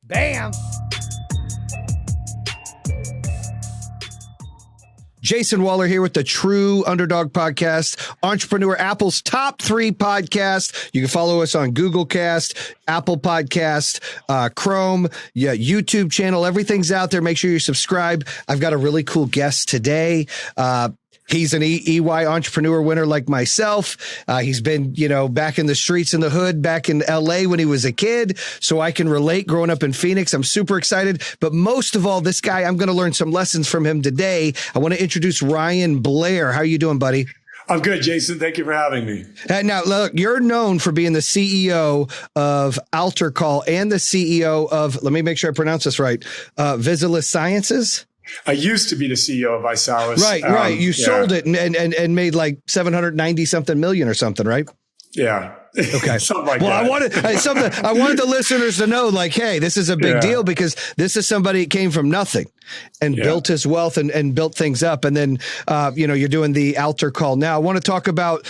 Bam! Jayson Waller here with the True Underdog Podcast, Entrepreneur Apple's top 3 podcast. You can follow us on Google Cast, Apple Podcast, Chrome, YouTube channel. Everything's out there. Make sure you subscribe. I've got a really cool guest today. He's an EY entrepreneur winner like myself. He's been, back in the streets in the hood, back in LA when he was a kid. So I can relate growing up in Phoenix. I'm super excited. But most of all, this guy, I'm going to learn some lessons from him today. I want to introduce Ryan Blair. How are you doing, buddy? I'm good, Jayson. Thank you for having me. Now, look, you're known for being the CEO of AlterCall and the CEO of, let me make sure I pronounce this right, Visilis Sciences. I used to be the CEO of Visilis. Right. You sold it and made like 790 something million or something, right? Yeah. Okay. Something like that. I wanted the listeners to know, like, hey, this is a big deal because this is somebody that came from nothing and built his wealth and built things up. And then, you're doing the AlterCall now. I want to talk about,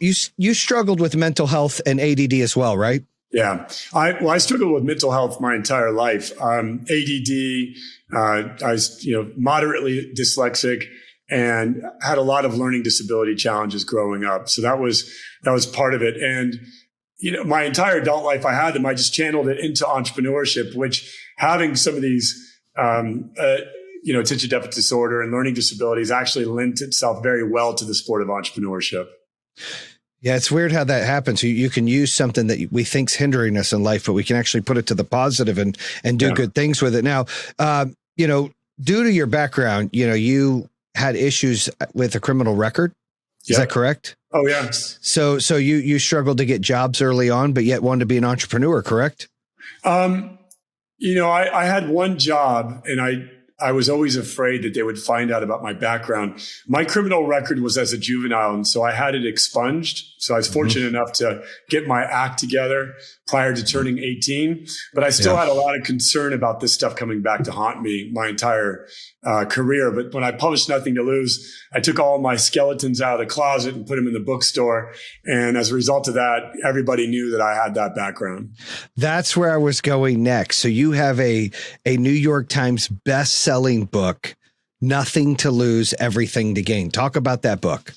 you struggled with mental health and ADD as well, right? Yeah. I struggled with mental health my entire life. ADD, I was, moderately dyslexic and had a lot of learning disability challenges growing up. So that was part of it. And, my entire adult life, I just channeled it into entrepreneurship, which having some of these, attention deficit disorder and learning disabilities actually lent itself very well to the sport of entrepreneurship. Yeah, it's weird how that happens. You can use something that we think's hindering us in life, but we can actually put it to the positive and do good things with it. Now, due to your background, you had issues with a criminal record. Is that correct? Oh, yeah. So you struggled to get jobs early on, but yet wanted to be an entrepreneur, correct? I had one job and I was always afraid that they would find out about my background. My criminal record was as a juvenile, and so I had it expunged. So I was fortunate enough to get my act together prior to turning 18. But I still had a lot of concern about this stuff coming back to haunt me my entire career. But when I published Nothing to Lose, I took all my skeletons out of the closet and put them in the bookstore. And as a result of that, everybody knew that I had that background. That's where I was going next. So you have a New York Times best-selling book, Nothing to Lose, Everything to Gain. Talk about that book.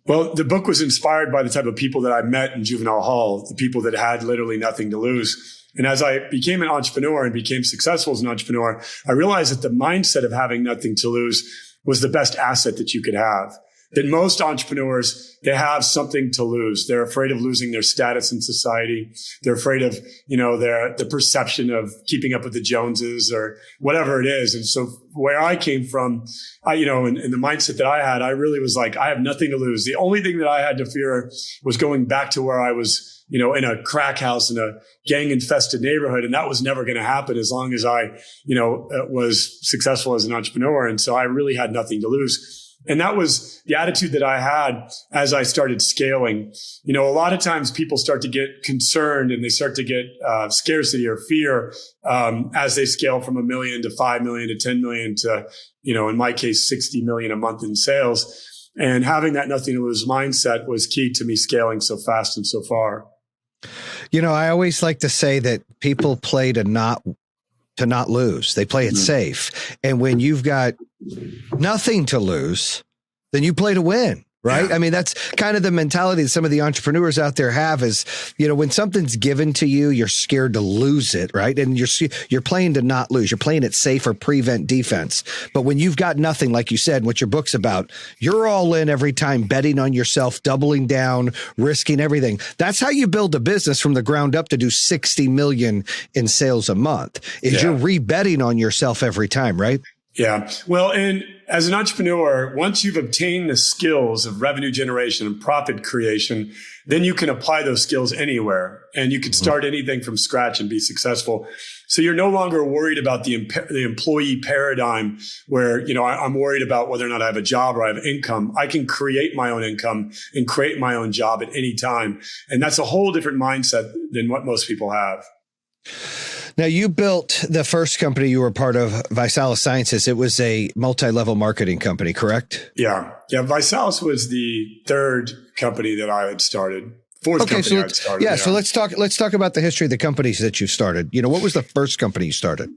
Well, the book was inspired by the type of people that I met in juvenile hall, the people that had literally nothing to lose. And as I became an entrepreneur and became successful as an entrepreneur, I realized that the mindset of having nothing to lose was the best asset that you could have. That most entrepreneurs, they have something to lose. They're afraid of losing their status in society. They're afraid of, the perception of keeping up with the Joneses or whatever it is. And so where I came from, in the mindset that I had, I really was like, I have nothing to lose. The only thing that I had to fear was going back to where I was, in a crack house in a gang infested neighborhood. And that was never going to happen as long as I, was successful as an entrepreneur. And so I really had nothing to lose. And that was the attitude that I had as I started scaling. A lot of times people start to get concerned and they start to get scarcity or fear as they scale from $1 million to 5 million to 10 million to, in my case, 60 million a month in sales. And having that nothing to lose mindset was key to me scaling so fast and so far. I always like to say that people play to not lose. They play it safe. And when you've got nothing to lose, then you play to win, right? Yeah. I mean, that's kind of the mentality that some of the entrepreneurs out there have is, when something's given to you, you're scared to lose it, right? And you're playing to not lose. You're playing it safe or prevent defense. But when you've got nothing, like you said, what your book's about, you're all in every time, betting on yourself, doubling down, risking everything. That's how you build a business from the ground up to do 60 million in sales a month, is you're rebetting on yourself every time, right? Yeah. Well, and as an entrepreneur, once you've obtained the skills of revenue generation and profit creation, then you can apply those skills anywhere and you can start anything from scratch and be successful. So you're no longer worried about the employee paradigm where, I'm worried about whether or not I have a job or I have income. I can create my own income and create my own job at any time. And that's a whole different mindset than what most people have. Now, you built the first company you were part of, Visilis Sciences. It was a multi-level marketing company, correct? Yeah. Visilis was the third company that I had started. Fourth Okay, company so I'd started. so let's talk about the history of the companies that you started. You know, what was the first company you started?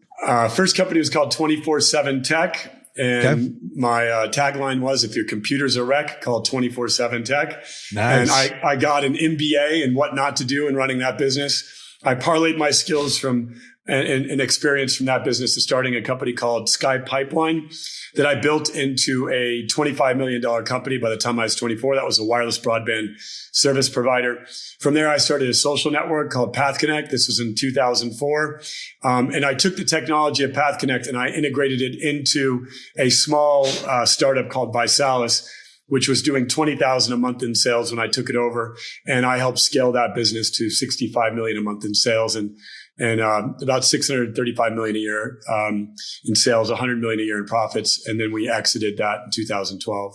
First company was called 24/7 Tech. And my tagline was, if your computer's a wreck, call 24/7 Tech. Nice. And I got an MBA in what not to do in running that business. I parlayed my skills from and experience from that business to starting a company called Sky Pipeline that I built into a $25 million company by the time I was 24. That was a wireless broadband service provider. From there, I started a social network called PathConnect. This was in 2004. And I took the technology of PathConnect and I integrated it into a small startup called Visalis, which was doing $20,000 a month in sales when I took it over. And I helped scale that business to $65 million a month in sales and about $635 million a year in sales, $100 million a year in profits. And then we exited that in 2012.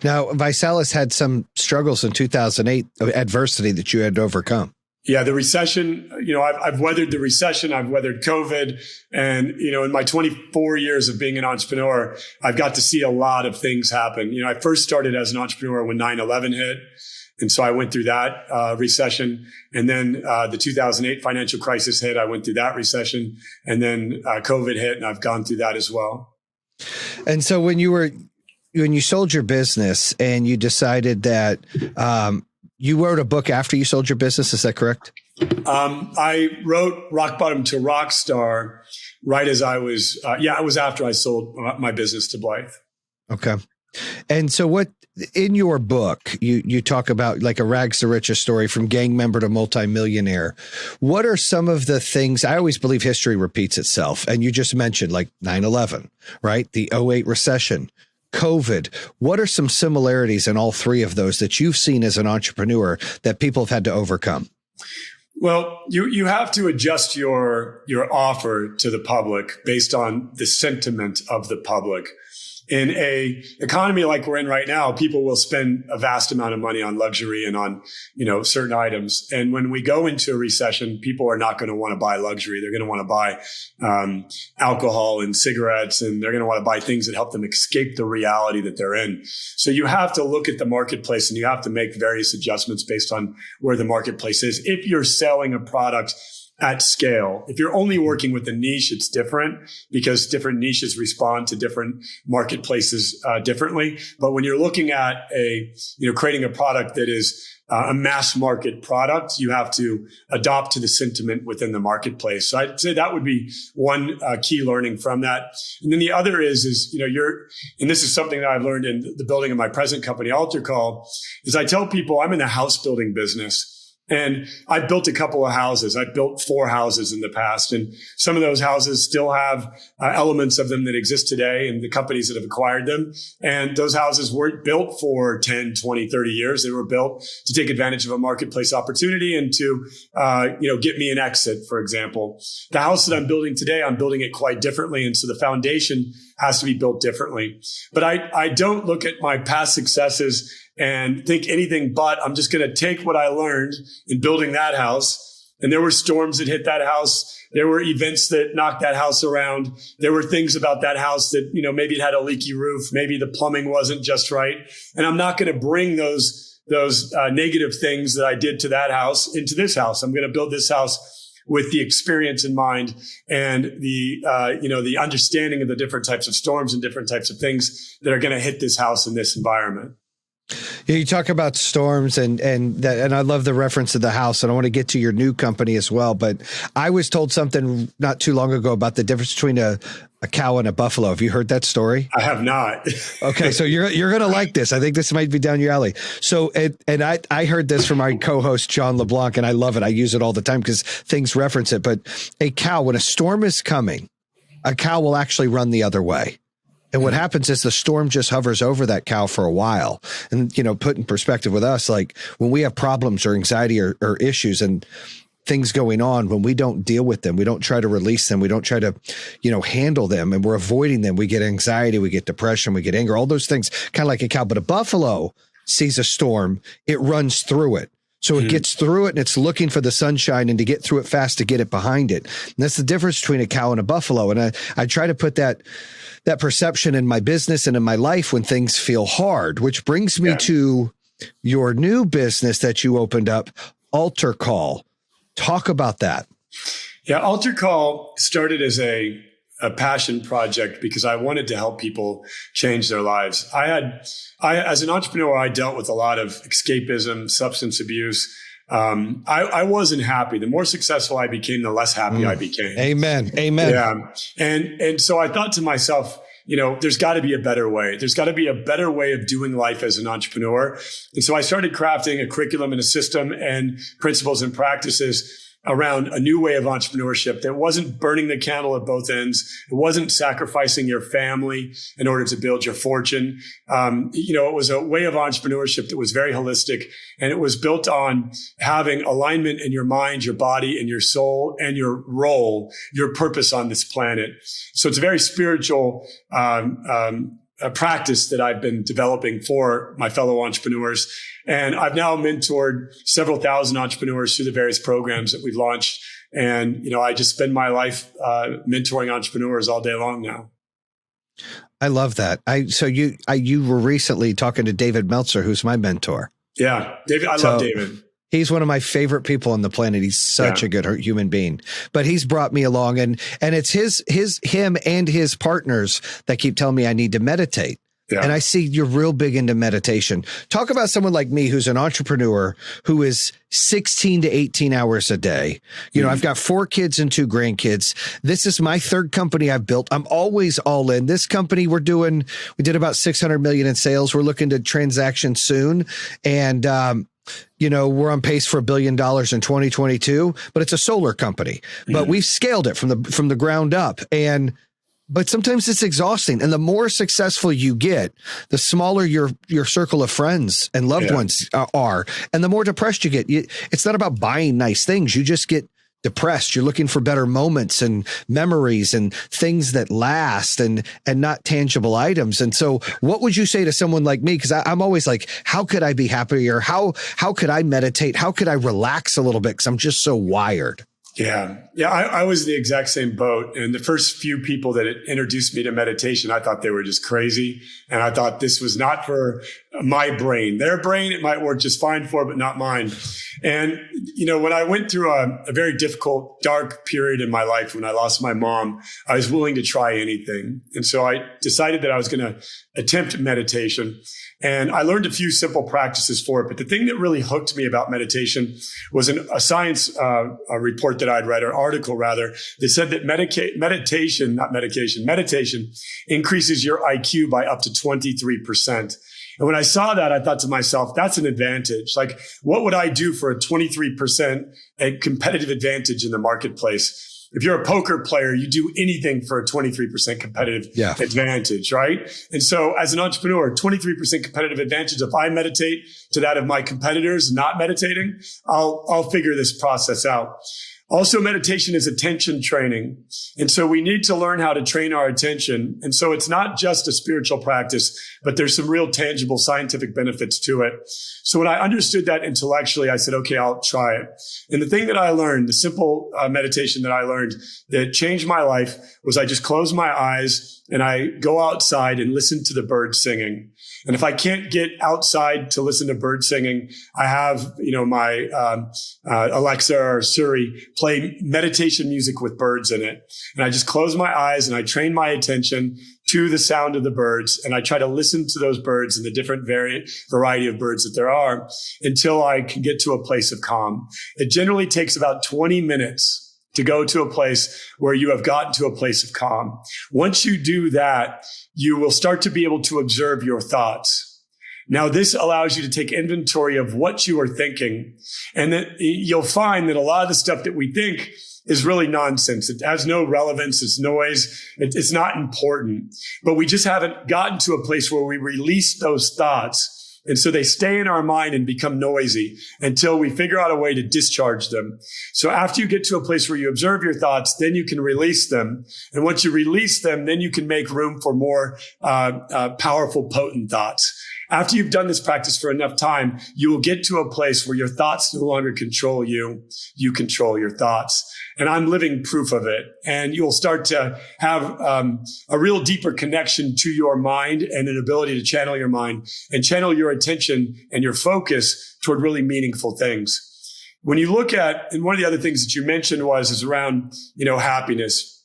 Now, Visalis had some struggles in 2008, adversity that you had to overcome. Yeah, the recession, I've weathered the recession. I've weathered COVID. And, in my 24 years of being an entrepreneur, I've got to see a lot of things happen. I first started as an entrepreneur when 9/11 hit. And so I went through that recession. And then the 2008 financial crisis hit. I went through that recession. And then COVID hit, and I've gone through that as well. And so when you sold your business and you decided that you wrote a book after you sold your business, is that correct? I wrote Rock Bottom to Rockstar right as I was, it was after I sold my business to Blythe. Okay. And so what, in your book, you talk about like a rags to riches story from gang member to multimillionaire. What are some of the things? I always believe history repeats itself. And you just mentioned like 9/11, right? The '08 recession, COVID. What are some similarities in all three of those that you've seen as an entrepreneur that people have had to overcome? Well, you have to adjust your offer to the public based on the sentiment of the public. In a economy like we're in right now, people will spend a vast amount of money on luxury and on, certain items. And when we go into a recession, people are not going to want to buy luxury. They're going to want to buy alcohol and cigarettes, and they're going to want to buy things that help them escape the reality that they're in. So you have to look at the marketplace and you have to make various adjustments based on where the marketplace is. If you're selling a product at scale. If you're only working with a niche, it's different because different niches respond to different marketplaces differently. But when you're looking at creating a product that is a mass market product, you have to adopt to the sentiment within the marketplace. So I'd say that would be one key learning from that. And then the other is and this is something that I've learned in the building of my present company, AlterCall, is I tell people I'm in the house building business. And I built a couple of houses. I built 4 houses in the past. And some of those houses still have elements of them that exist today and the companies that have acquired them. And those houses weren't built for 10, 20, 30 years. They were built to take advantage of a marketplace opportunity and to, get me an exit, for example. The house that I'm building today, I'm building it quite differently. And so the foundation has to be built differently. But I don't look at my past successes and think anything but I'm just going to take what I learned in building that house. And there were storms that hit that house. There were events that knocked that house around. There were things about that house that, maybe it had a leaky roof. Maybe the plumbing wasn't just right. And I'm not going to bring those negative things that I did to that house into this house. I'm going to build this house with the experience in mind and the understanding of the different types of storms and different types of things that are going to hit this house in this environment. Yeah, you talk about storms and I love the reference to the house, and I want to get to your new company as well. But I was told something not too long ago about the difference between a cow and a buffalo. Have you heard that story? I have not. Okay, so you're going to like this. I think this might be down your alley. So, and I heard this from my co-host John LeBlanc, and I love it. I use it all the time because things reference it. But a cow, when a storm is coming, a cow will actually run the other way. And what happens is the storm just hovers over that cow for a while. And, put in perspective with us, like when we have problems or anxiety or issues and things going on, when we don't deal with them, we don't try to release them, we don't try to, handle them, and we're avoiding them, we get anxiety, we get depression, we get anger, all those things, kind of like a cow. But a buffalo sees a storm, it runs through it. So it gets through it and it's looking for the sunshine and to get through it fast to get it behind it. And that's the difference between a cow and a buffalo. And I try to put that perception in my business and in my life when things feel hard, which brings me to your new business that you opened up, AlterCall. Talk about that. Yeah, AlterCall started as a passion project because I wanted to help people change their lives. As an entrepreneur, I dealt with a lot of escapism, substance abuse. I wasn't happy. The more successful I became, the less happy I became. Amen. Yeah. And so I thought to myself, there's got to be a better way. There's got to be a better way of doing life as an entrepreneur. And so I started crafting a curriculum and a system and principles and practices around a new way of entrepreneurship that wasn't burning the candle at both ends. It wasn't sacrificing your family in order to build your fortune. It was a way of entrepreneurship that was very holistic, and it was built on having alignment in your mind, your body, and your soul, and your role, your purpose on this planet. So it's a very spiritual a practice that I've been developing for my fellow entrepreneurs. And I've now mentored several thousand entrepreneurs through the various programs that we've launched. And, I just spend my life mentoring entrepreneurs all day long now. I love that. You were recently talking to David Meltzer, who's my mentor. Yeah, David. I love David. He's one of my favorite people on the planet. He's such a good human being, but he's brought me along, and it's him and his partners that keep telling me I need to meditate. Yeah. And I see you're real big into meditation. Talk about someone like me who's an entrepreneur who is 16 to 18 hours a day. I've got 4 kids and 2 grandkids. This is my 3rd company I've built. I'm always all in. This company we did about 600 million in sales. We're looking to transaction soon. And, we're on pace for $1 billion in 2022, but it's a solar company, but we've scaled it from the ground up. But sometimes it's exhausting. And the more successful you get, the smaller your circle of friends and loved ones are. And the more depressed you get. It's not about buying nice things. You just get depressed. You're looking for better moments and memories and things that last and not tangible items. And so what would you say to someone like me? Because I'm always like, how could I be happier? How could I meditate? How could I relax a little bit? Because I'm just so wired. Yeah. I was the exact same boat. And the first few people that introduced me to meditation, I thought they were just crazy. And I thought this was not for my brain. Their brain, it might work just fine for, but not mine. And, when I went through a very difficult, dark period in my life, when I lost my mom, I was willing to try anything. And so I decided that I was going to attempt meditation. And I learned a few simple practices for it. But the thing that really hooked me about meditation was a science report that I'd read, or article rather, that said that meditation increases your IQ by up to 23%. And when I saw that, I thought to myself, that's an advantage. Like, what would I do for a 23% competitive advantage in the marketplace? If you're a poker player, you do anything for a 23% competitive advantage, right? And so as an entrepreneur, 23% competitive advantage. If I meditate to that of my competitors not meditating, I'll figure this process out. Also, meditation is attention training. And so we need to learn how to train our attention. And so it's not just a spiritual practice, but there's some real tangible scientific benefits to it. So when I understood that intellectually, I said, okay, I'll try it. And the thing that I learned, the simple meditation that I learned that changed my life, was I just close my eyes and I go outside and listen to the birds singing. And if I can't get outside to listen to birds singing, I have, my Alexa or Siri play meditation music with birds in it. And I just close my eyes and I train my attention to the sound of the birds. And I try to listen to those birds and the different variety of birds that there are until I can get to a place of calm. It generally takes about 20 minutes to go to a place where you have gotten to a place of calm. Once you do that, you will start to be able to observe your thoughts. Now, this allows you to take inventory of what you are thinking. And that you'll find that a lot of the stuff that we think is really nonsense. It has no relevance. It's noise. It's not important. But we just haven't gotten to a place where we release those thoughts. And so they stay in our mind and become noisy until we figure out a way to discharge them. So after you get to a place where you observe your thoughts, then you can release them. And once you release them, then you can make room for more powerful, potent thoughts. After you've done this practice for enough time, you will get to a place where your thoughts no longer control you. You control your thoughts. And I'm living proof of it. And you'll start to have a real deeper connection to your mind and an ability to channel your mind and channel your your attention and your focus toward really meaningful things. When you look at, and one of the other things that you mentioned is around, happiness.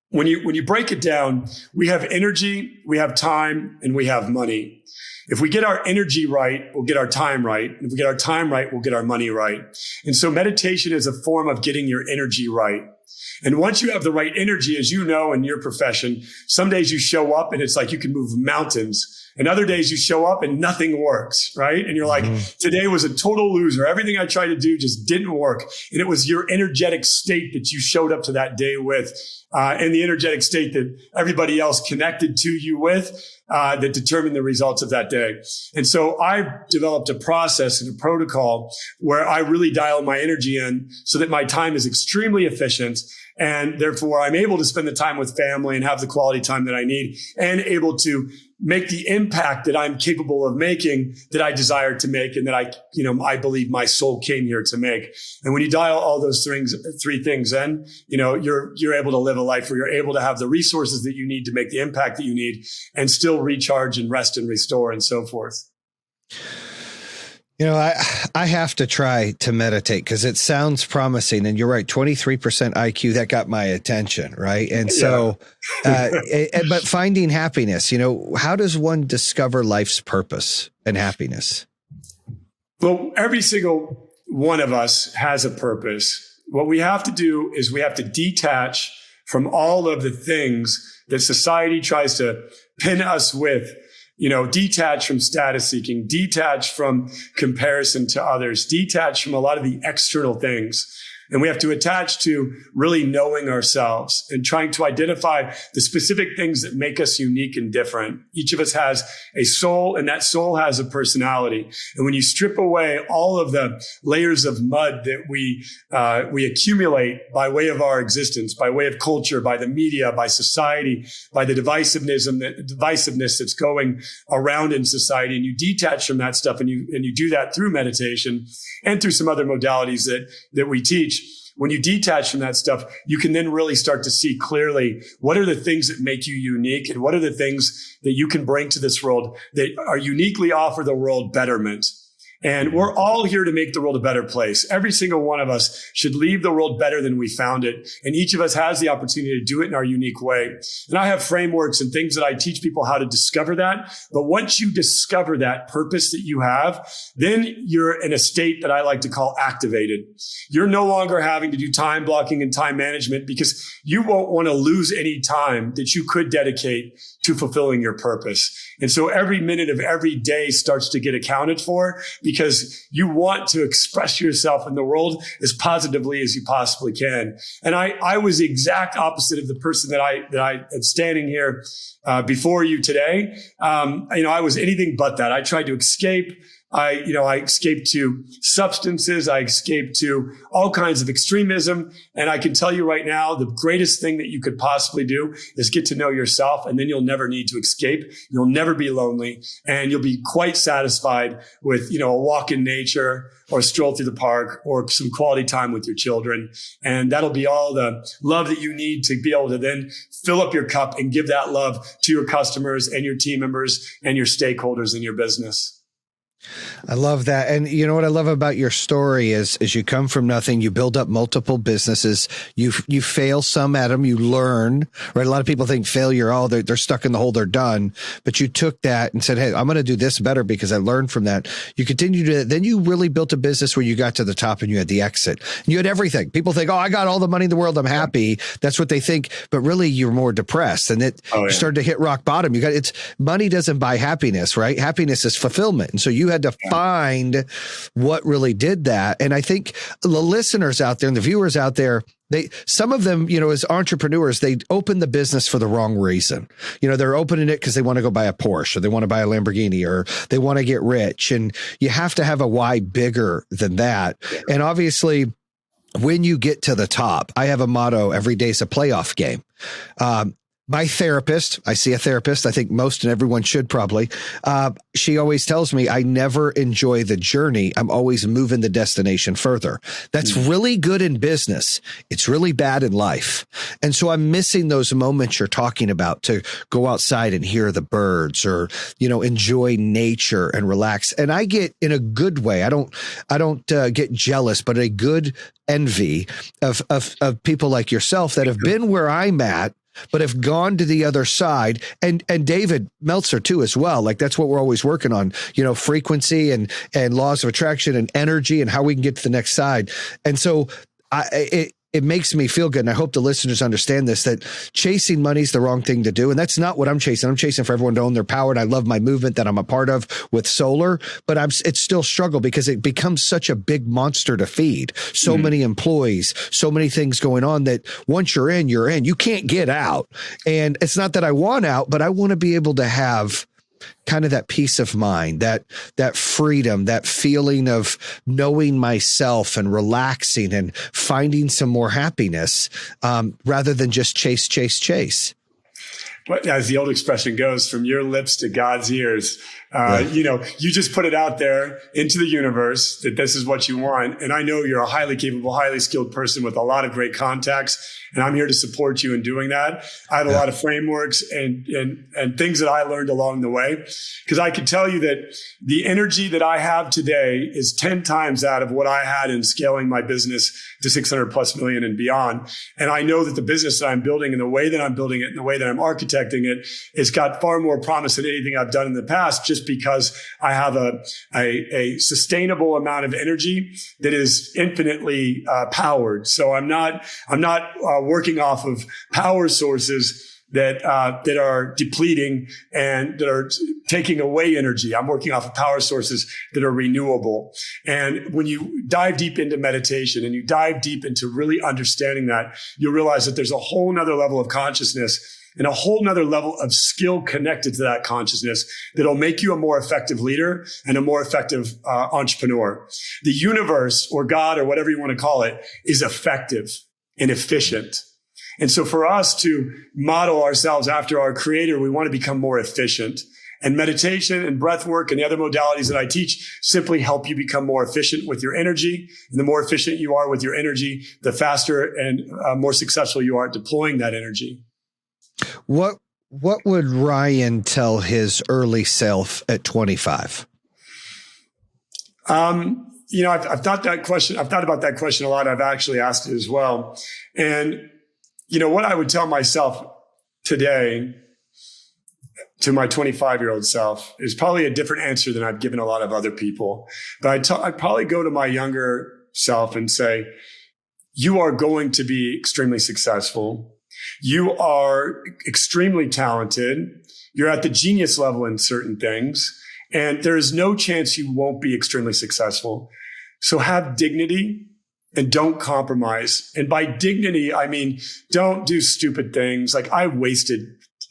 When you break it down, we have energy, we have time, and we have money. If we get our energy right, we'll get our time right. If we get our time right, we'll get our money right. And so meditation is a form of getting your energy right. And once you have the right energy, as you know, in your profession, some days you show up and it's like you can move mountains. And other days you show up and nothing works, right? And you're like, today was a total loser. Everything I tried to do just didn't work. And it was your energetic state that you showed up to that day with, and the energetic state that everybody else connected to you with, that determined the results of that day. And so I've developed a process and a protocol where I really dial my energy in so that my time is extremely efficient. And therefore, I'm able to spend the time with family and have the quality time that I need, and able to make the impact that I'm capable of making, that I desire to make, and that I believe my soul came here to make. And when you dial all those three things in, you're able to live a life where you're able to have the resources that you need to make the impact that you need, and still recharge and rest and restore and so forth. I have to try to meditate because it sounds promising, and you're right. 23% IQ, that got my attention. Right. And so, but finding happiness, how does one discover life's purpose and happiness? Well, every single one of us has a purpose. What we have to do is we have to detach from all of the things that society tries to pin us with. Detach from status seeking, detach from comparison to others, detach from a lot of the external things. And we have to attach to really knowing ourselves and trying to identify the specific things that make us unique and different. Each of us has a soul, and that soul has a personality. And when you strip away all of the layers of mud that we accumulate by way of our existence, by way of culture, by the media, by society, by the divisiveness that's going around in society, and you detach from that stuff, and you do that through meditation and through some other modalities that we teach. When you detach from that stuff, you can then really start to see clearly what are the things that make you unique, and what are the things that you can bring to this world that are uniquely offer the world betterment. And we're all here to make the world a better place. Every single one of us should leave the world better than we found it. And each of us has the opportunity to do it in our unique way. And I have frameworks and things that I teach people how to discover that. But once you discover that purpose that you have, then you're in a state that I like to call activated. You're no longer having to do time blocking and time management, because you won't want to lose any time that you could dedicate to fulfilling your purpose. And so every minute of every day starts to get accounted for, because you want to express yourself in the world as positively as you possibly can. And I was the exact opposite of the person that I am standing here before you today. I was anything but that. I tried to escape. I escaped to substances. I escaped to all kinds of extremism. And I can tell you right now, the greatest thing that you could possibly do is get to know yourself. And then you'll never need to escape. You'll never be lonely. And you'll be quite satisfied with, a walk in nature, or a stroll through the park, or some quality time with your children. And that'll be all the love that you need to be able to then fill up your cup and give that love to your customers and your team members and your stakeholders in your business. I love that. And you know what I love about your story is you come from nothing, you build up multiple businesses, you fail some at them, you learn, right? A lot of people think failure, they're stuck in the hole, they're done. But you took that and said, hey, I'm going to do this better because I learned from that. You continue to, then you really built a business where you got to the top and you had the exit. And you had everything. People think, I got all the money in the world, I'm happy. That's what they think. But really you're more depressed, and you started to hit rock bottom. Money doesn't buy happiness, right? Happiness is fulfillment. And so you had to find what really did that. And I think the listeners out there and the viewers out there, some of them, as entrepreneurs, they open the business for the wrong reason. They're opening it because they want to go buy a Porsche, or they want to buy a Lamborghini, or they want to get rich. And you have to have a why bigger than that. And obviously, when you get to the top, I have a motto: every day's a playoff game. My therapist, I see a therapist, I think most and everyone should probably, she always tells me I never enjoy the journey. I'm always moving the destination further. That's really good in business. It's really bad in life. And so I'm missing those moments you're talking about, to go outside and hear the birds, or, enjoy nature and relax. And I get, in a good way, I don't get jealous, but a good envy of people like yourself that have been where I'm at, but have gone to the other side, and David Meltzer too, as well. Like, that's what we're always working on, frequency and laws of attraction and energy, and how we can get to the next side. And so it makes me feel good. And I hope the listeners understand this, that chasing money is the wrong thing to do. And that's not what I'm chasing. I'm chasing for everyone to own their power. And I love my movement that I'm a part of with solar, but it's still struggle because it becomes such a big monster to feed. So many employees, so many things going on, that once you're in, you can't get out. And it's not that I want out, but I want to be able to have kind of that peace of mind, that freedom, that feeling of knowing myself and relaxing and finding some more happiness, rather than just chase. But as the old expression goes, from your lips to God's ears, you just put it out there into the universe that this is what you want. And I know you're a highly capable, highly skilled person with a lot of great contacts, and I'm here to support you in doing that. I have a lot of frameworks and things that I learned along the way, because I can tell you that the energy that I have today is 10 times that of what I had in scaling my business to 600 plus million and beyond. And I know that the business that I'm building, and the way that I'm building it, and the way that I'm architecting it, it's got far more promise than anything I've done in the past, just because I have a sustainable amount of energy that is infinitely powered. So I'm not working off of power sources that are depleting and that are taking away energy. I'm working off of power sources that are renewable. And when you dive deep into meditation and you dive deep into really understanding that, you'll realize that there's a whole nother level of consciousness and a whole nother level of skill connected to that consciousness that'll make you a more effective leader and a more effective entrepreneur. The universe, or God, or whatever you want to call it, is effective and efficient. And so for us to model ourselves after our creator, we want to become more efficient. And meditation and breath work and the other modalities that I teach simply help you become more efficient with your energy. And the more efficient you are with your energy, the faster and more successful you are at deploying that energy. What would Ryan tell his early self at 25? I've thought about that question a lot. I've actually asked it as well. And, what I would tell myself today to my 25-year-old self is probably a different answer than I've given a lot of other people. But I'd probably go to my younger self and say, you are going to be extremely successful. You are extremely talented. You're at the genius level in certain things, and there is no chance you won't be extremely successful. So have dignity and don't compromise. And by dignity, I mean, don't do stupid things. Like, I wasted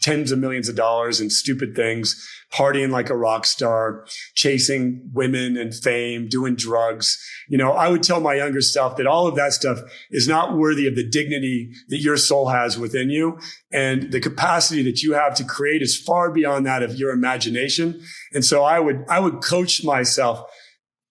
tens of millions of dollars in stupid things, partying like a rock star, chasing women and fame, doing drugs. I would tell my younger self that all of that stuff is not worthy of the dignity that your soul has within you. And the capacity that you have to create is far beyond that of your imagination. And so I would coach myself.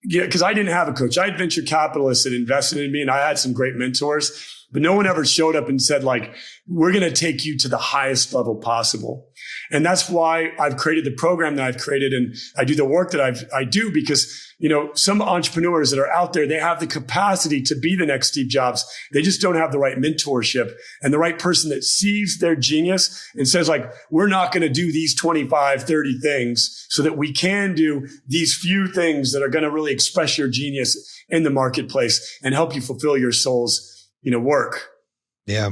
Yeah, because I didn't have a coach. I had venture capitalists that invested in me, and I had some great mentors, but no one ever showed up and said, like, we're going to take you to the highest level possible. And that's why I've created the program that I've created, and I do the work that I do, because, some entrepreneurs that are out there, they have the capacity to be the next Steve Jobs. They just don't have the right mentorship and the right person that sees their genius and says, like, we're not going to do these 25, 30 things so that we can do these few things that are going to really express your genius in the marketplace and help you fulfill your soul's, work. Yeah.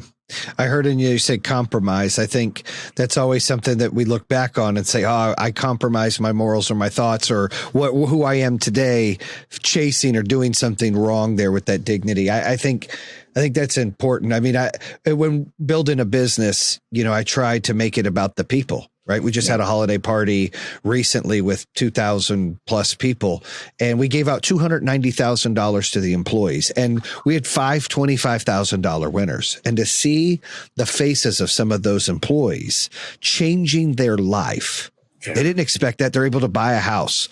I heard you say compromise. I think that's always something that we look back on and say, oh, I compromised my morals or my thoughts or who I am today, chasing or doing something wrong there with that dignity. I think that's important. I mean, when building a business, I try to make it about the people, right? We just had a holiday party recently with 2,000 plus people, and we gave out $290,000 to the employees, and we had 5 $25,000 winners. And to see the faces of some of those employees changing their life, they didn't expect that. They're able to buy a house.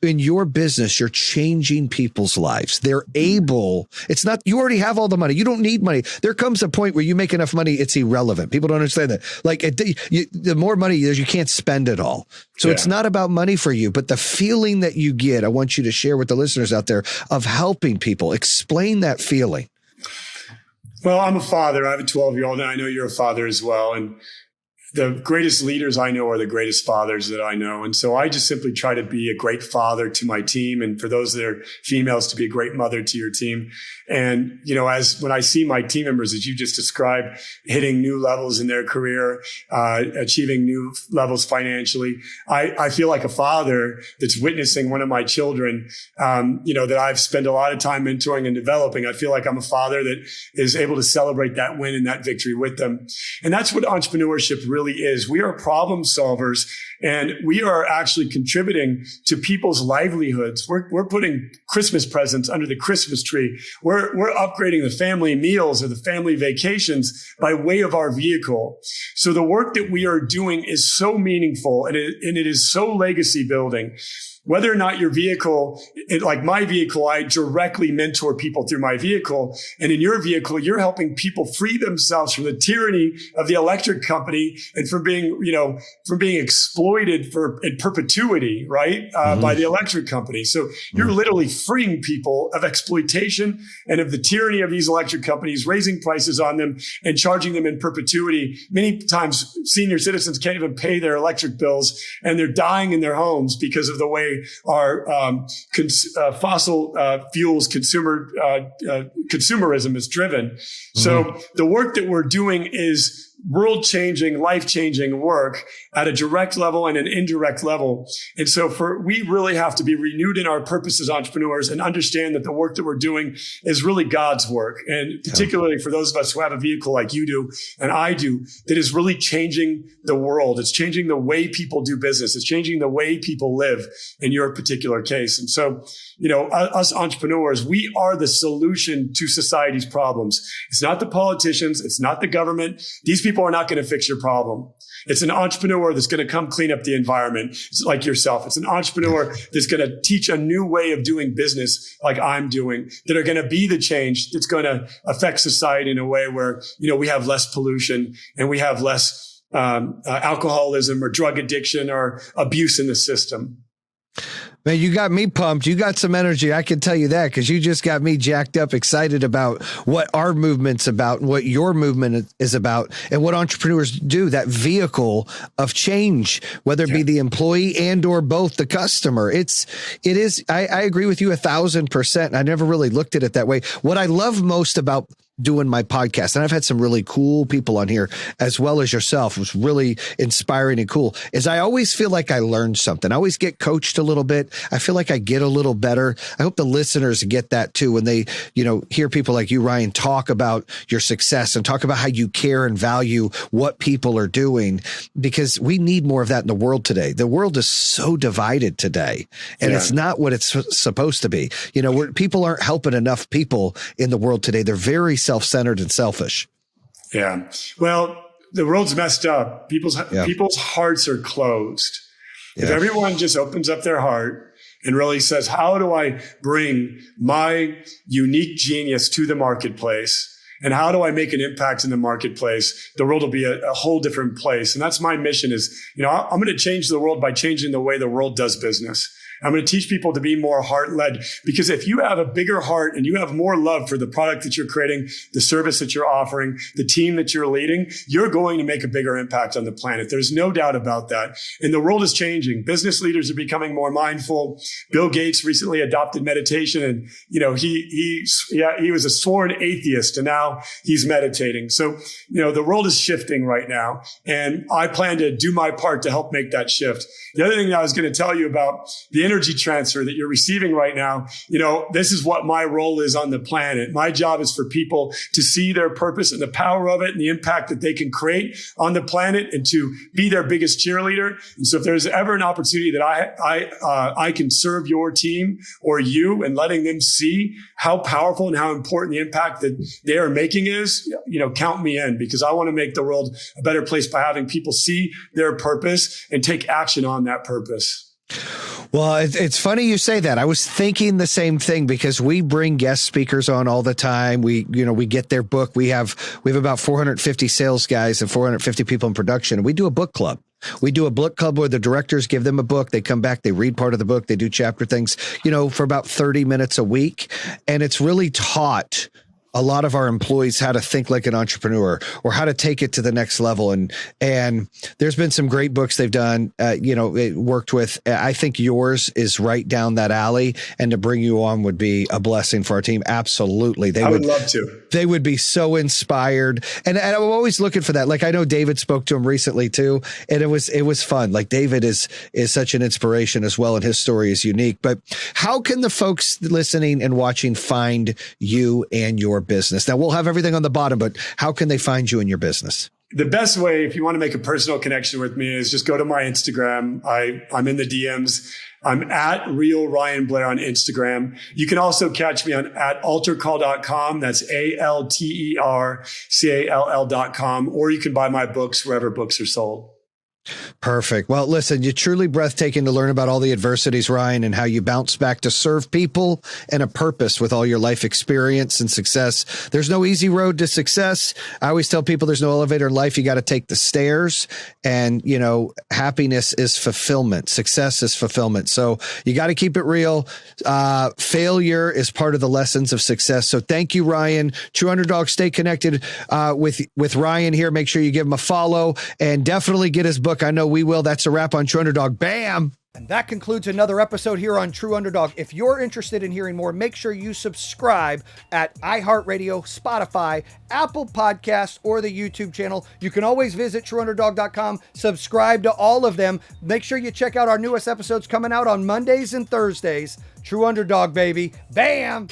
In your business, you're changing people's lives. They're able, it's not, you already have all the money. You don't need money. There comes a point where you make enough money, it's irrelevant. People don't understand that. Like the more money there's, you can't spend it all. So it's not about money for you, but the feeling that you get, I want you to share with the listeners out there of helping people. Explain that feeling. Well, I'm a father. I have a 12-year-old, and I know you're a father as well. And the greatest leaders I know are the greatest fathers that I know. And so I just simply try to be a great father to my team. And for those that are females, to be a great mother to your team. And, as when I see my team members, as you just described, hitting new levels in their career, achieving new levels financially, I feel like a father that's witnessing one of my children, that I've spent a lot of time mentoring and developing. I feel like I'm a father that is able to celebrate that win and that victory with them. And that's what entrepreneurship really is. We are problem solvers, and we are actually contributing to people's livelihoods. We're putting Christmas presents under the Christmas tree. We're upgrading the family meals or the family vacations by way of our vehicle. So the work that we are doing is so meaningful, and it is so legacy building. Whether or not your vehicle, like my vehicle, I directly mentor people through my vehicle. And in your vehicle, you're helping people free themselves from the tyranny of the electric company and from being exploited in perpetuity, right? By the electric company. So you're literally freeing people of exploitation and of the tyranny of these electric companies, raising prices on them and charging them in perpetuity. Many times senior citizens can't even pay their electric bills, and they're dying in their homes because of the way our fossil fuels consumerism is driven. So the work that we're doing is world-changing, life-changing work at a direct level and an indirect level. And so we really have to be renewed in our purpose as entrepreneurs and understand that the work that we're doing is really God's work. And particularly for those of us who have a vehicle like you do and I do, that is really changing the world. It's changing the way people do business. It's changing the way people live in your particular case. And so, us entrepreneurs, we are the solution to society's problems. It's not the politicians. It's not the government. These people are not going to fix your problem. It's an entrepreneur that's going to come clean up the environment. It's like yourself. It's an entrepreneur that's going to teach a new way of doing business like I'm doing, that are going to be the change that's going to affect society in a way where, we have less pollution and we have less alcoholism or drug addiction or abuse in the system. Man, you got me pumped. You got some energy. I can tell you that, because you just got me jacked up, excited about what our movement's about and what your movement is about and what entrepreneurs do, that vehicle of change, whether it be the employee and or both the customer. It is. I agree with you 1,000%. I never really looked at it that way. What I love most about doing my podcast, and I've had some really cool people on here as well as yourself, was really inspiring and cool, is I always feel like I learned something. I always get coached a little bit. I feel like I get a little better. I hope the listeners get that too when they, hear people like you, Ryan, talk about your success and talk about how you care and value what people are doing, because we need more of that in the world today. The world is so divided today, and it's not what it's supposed to be. People aren't helping enough people in the world today. They're very self-centered and selfish. Yeah. Well, the world's messed up. People's hearts are closed. If everyone just opens up their heart and really says, how do I bring my unique genius to the marketplace? And how do I make an impact in the marketplace? The world will be a whole different place. And that's my mission is, I'm going to change the world by changing the way the world does business. I'm going to teach people to be more heart-led, because if you have a bigger heart and you have more love for the product that you're creating, the service that you're offering, the team that you're leading, you're going to make a bigger impact on the planet. There's no doubt about that. And the world is changing. Business leaders are becoming more mindful. Bill Gates recently adopted meditation, and, he was a sworn atheist, and now he's meditating. So, the world is shifting right now, and I plan to do my part to help make that shift. The other thing that I was going to tell you about the energy transfer that you're receiving right now. This is what my role is on the planet. My job is for people to see their purpose and the power of it and the impact that they can create on the planet and to be their biggest cheerleader. And so if there's ever an opportunity that I can serve your team or you and letting them see how powerful and how important the impact that they are making is, count me in, because I want to make the world a better place by having people see their purpose and take action on that purpose. Well, it's funny you say that. I was thinking the same thing, because we bring guest speakers on all the time. We get their book. We have about 450 sales guys and 450 people in production. And we do a book club. We do a book club where the directors give them a book. They come back, they read part of the book. They do chapter things, for about 30 minutes a week. And it's really taught a lot of our employees how to think like an entrepreneur or how to take it to the next level. And there's been some great books they've done, it worked with. I think yours is right down that alley, and to bring you on would be a blessing for our team. Absolutely. I would love to. They would be so inspired. And I'm always looking for that. Like, I know David spoke to him recently too, and it was fun. Like, David is such an inspiration as well, and his story is unique. But how can the folks listening and watching find you and your business? Now, we'll have everything on the bottom, but how can they find you and your business? The best way, if you want to make a personal connection with me, is just go to my Instagram. I'm in the DMs. I'm at Real Ryan Blair on Instagram. You can also catch me at AlterCall.com. That's AlterCall.com. Or you can buy my books wherever books are sold. Perfect. Well, listen, you're truly breathtaking to learn about all the adversities, Ryan, and how you bounce back to serve people and a purpose with all your life experience and success. There's no easy road to success. I always tell people there's no elevator in life. You got to take the stairs, and, happiness is fulfillment. Success is fulfillment. So you got to keep it real. Failure is part of the lessons of success. So thank you, Ryan. True Underdog, stay connected with Ryan here. Make sure you give him a follow and definitely get his book. I know we will. That's a wrap on True Underdog. Bam! And that concludes another episode here on True Underdog. If you're interested in hearing more, make sure you subscribe at iHeartRadio, Spotify, Apple Podcasts, or the YouTube channel. You can always visit TrueUnderdog.com, subscribe to all of them. Make sure you check out our newest episodes coming out on Mondays and Thursdays. True Underdog, baby. Bam!